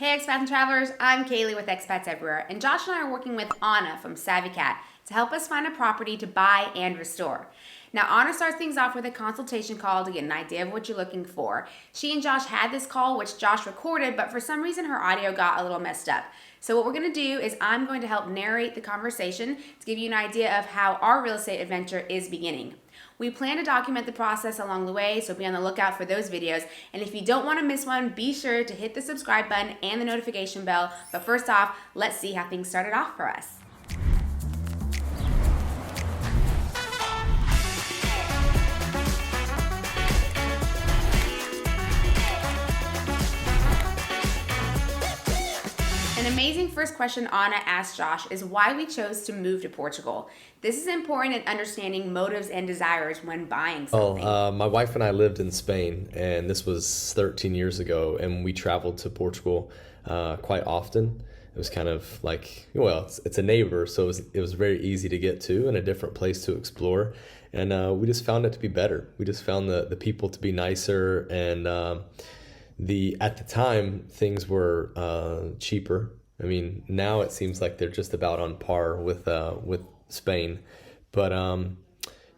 Hey expats and travelers, I'm Kalie with Expats Everywhere, and Josh and I are working with Anna from Savvy Cat to help us find a property to buy and restore. Now Anna starts things off with a consultation call to get an idea of what you're looking for. She and Josh had this call, which Josh recorded, but for some reason her audio got a little messed up. So what we're going to do is I'm going to help narrate the conversation to give you an idea of how our real estate adventure is beginning. We plan to document the process along the way, so be on the lookout for those videos. And if you don't want to miss one, be sure to hit the subscribe button and the notification bell. But first off, let's see how things started off for us. An amazing first question Anna asked Josh is why we chose to move to Portugal. This is important in understanding motives and desires when buying something. My wife and I lived in Spain, and this was 13 years ago, and we traveled to Portugal quite often. It was kind of like, well, it's a neighbor, so it was very easy to get to and a different place to explore. And we just found it to be better. We just found the people to be nicer, and at the time things were cheaper. I mean, now it seems like they're just about on par with Spain, but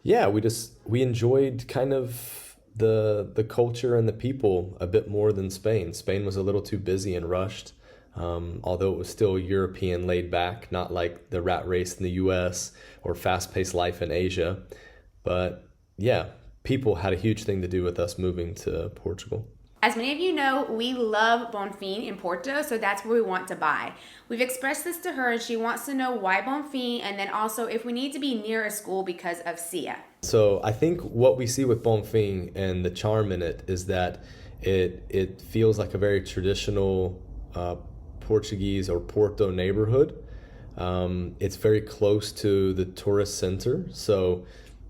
yeah, we enjoyed kind of the culture and the people a bit more than Spain. Spain was a little too busy and rushed, although it was still European, laid back, not like the rat race in the U.S. or fast-paced life in Asia. But yeah, people had a huge thing to do with us moving to Portugal. As many of you know, we love Bonfim in Porto, so that's where we want to buy. We've expressed this to her, and she wants to know why Bonfim, and then also if we need to be near a school because of SIA. So I think what we see with Bonfim and the charm in it is that it feels like a very traditional Portuguese or Porto neighborhood. It's very close to the tourist center, so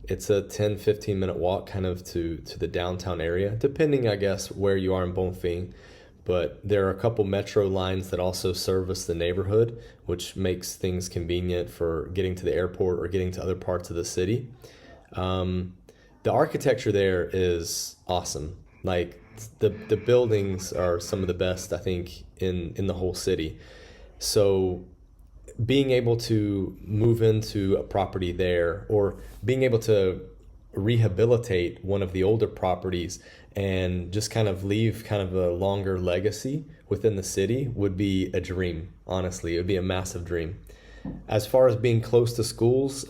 it's a 10-15 minute walk kind of to the downtown area, depending, I guess, where you are in Bonfim. But there are a couple metro lines that also service the neighborhood, which makes things convenient for getting to the airport or getting to other parts of the city. The architecture there is awesome. Like the buildings are some of the best, I think, in the whole city. So being able to move into a property there, or being able to rehabilitate one of the older properties and just kind of leave kind of a longer legacy within the city would be a dream. Honestly, it would be a massive dream. As far as being close to schools,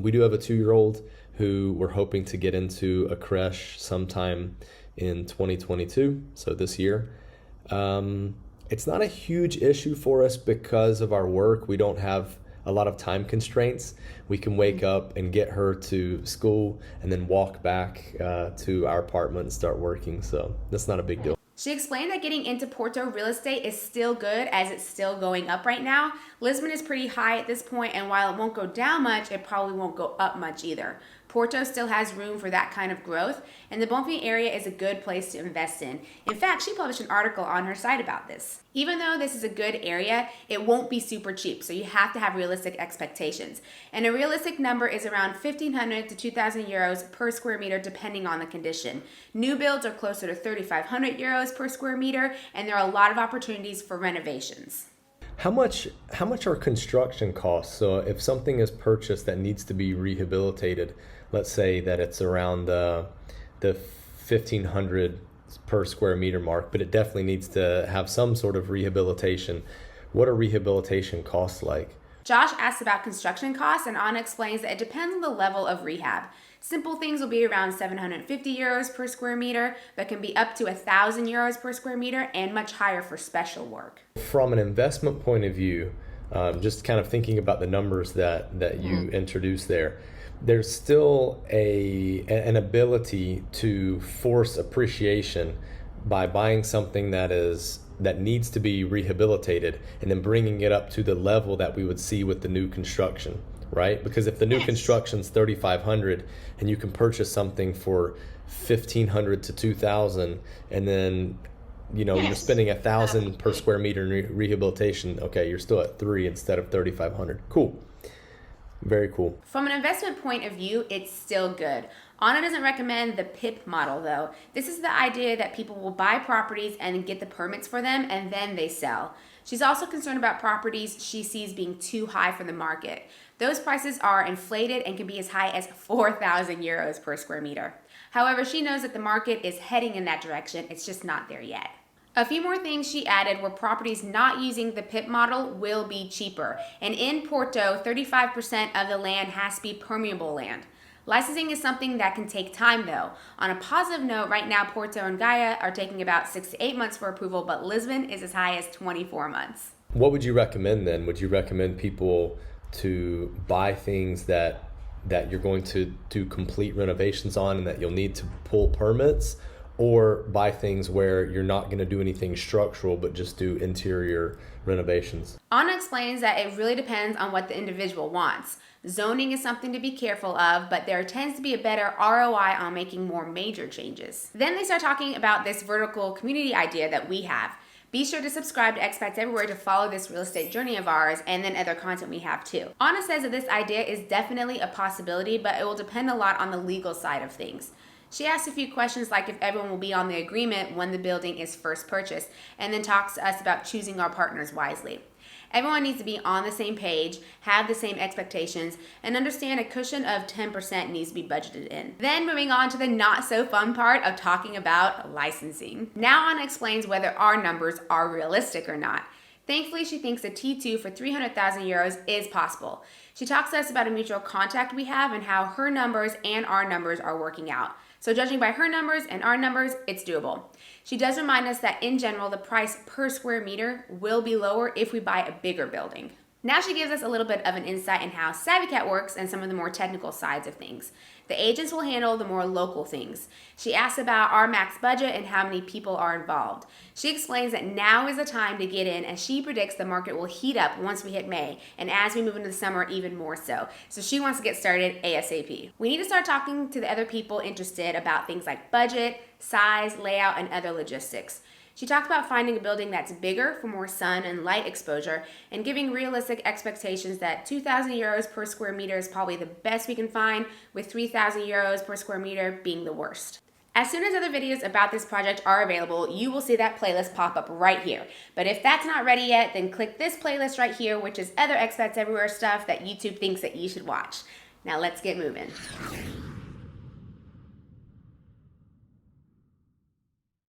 we do have a 2-year-old who we're hoping to get into a creche sometime in 2022, so this year. It's not a huge issue for us because of our work. We don't have a lot of time constraints. We can wake up and get her to school and then walk back to our apartment and start working. So that's not a big deal. She explained that getting into Porto real estate is still good as it's still going up right now. Lisbon is pretty high at this point, and while it won't go down much, it probably won't go up much either. Porto still has room for that kind of growth, and the Bonfim area is a good place to invest in. In fact, she published an article on her site about this. Even though this is a good area, it won't be super cheap, so you have to have realistic expectations. And a realistic number is around 1,500 to 2,000 euros per square meter, depending on the condition. New builds are closer to 3,500 euros per square meter, and there are a lot of opportunities for renovations. How much are construction costs? So if something is purchased that needs to be rehabilitated, let's say that it's around the 1,500 per square meter mark, but it definitely needs to have some sort of rehabilitation. What are rehabilitation costs like? Josh asks about construction costs, and Anna explains that it depends on the level of rehab. Simple things will be around 750 euros per square meter, but can be up to 1,000 euros per square meter and much higher for special work. From an investment point of view, just kind of thinking about the numbers that you introduced there, there's still an ability to force appreciation by buying something that needs to be rehabilitated and then bringing it up to the level that we would see with the new construction, right? Because if the new construction's 3,500 and you can purchase something for 1,500 to 2,000, and then you're spending 1,000 per square meter in rehabilitation, okay, you're still at 3 instead of 3,500. Cool. Very cool. From an investment point of view, it's still good. Anna doesn't recommend the Pip model though. This is the idea that people will buy properties and get the permits for them and then they sell. She's also concerned about properties she sees being too high for the market. Those prices are inflated and can be as high as 4,000 euros per square meter. However, she knows that the market is heading in that direction, it's just not there yet. A few more things she added were properties not using the Pip model will be cheaper. And in Porto, 35% of the land has to be permeable land. Licensing is something that can take time though. On a positive note, right now Porto and Gaia are taking about 6 to 8 months for approval, but Lisbon is as high as 24 months. What would you recommend then? Would you recommend people to buy things that you're going to do complete renovations on and that you'll need to pull permits, or buy things where you're not going to do anything structural but just do interior renovations? Anna explains that it really depends on what the individual wants. Zoning is something to be careful of, but there tends to be a better ROI on making more major changes. Then they start talking about this vertical community idea that we have. Be sure to subscribe to Expats Everywhere to follow this real estate journey of ours and then other content we have too. Anna says that this idea is definitely a possibility, but it will depend a lot on the legal side of things. She asks a few questions like if everyone will be on the agreement when the building is first purchased, and then talks to us about choosing our partners wisely. Everyone needs to be on the same page, have the same expectations, and understand a cushion of 10% needs to be budgeted in. Then moving on to the not so fun part of talking about licensing. Now Anna explains whether our numbers are realistic or not. Thankfully, she thinks a T2 for 300,000 euros is possible. She talks to us about a mutual contact we have and how her numbers and our numbers are working out. So judging by her numbers and our numbers, it's doable. She does remind us that in general, the price per square meter will be lower if we buy a bigger building. Now she gives us a little bit of an insight in how Savvy Cat works and some of the more technical sides of things. The agents will handle the more local things. She asks about our max budget and how many people are involved. She explains that now is the time to get in, as she predicts the market will heat up once we hit May, and as we move into the summer, even more so. So she wants to get started ASAP. We need to start talking to the other people interested about things like budget, size, layout, and other logistics. She talked about finding a building that's bigger for more sun and light exposure and giving realistic expectations that 2,000 euros per square meter is probably the best we can find, with 3,000 euros per square meter being the worst. As soon as other videos about this project are available, you will see that playlist pop up right here. But if that's not ready yet, then click this playlist right here, which is other Expats Everywhere stuff that YouTube thinks that you should watch. Now let's get moving.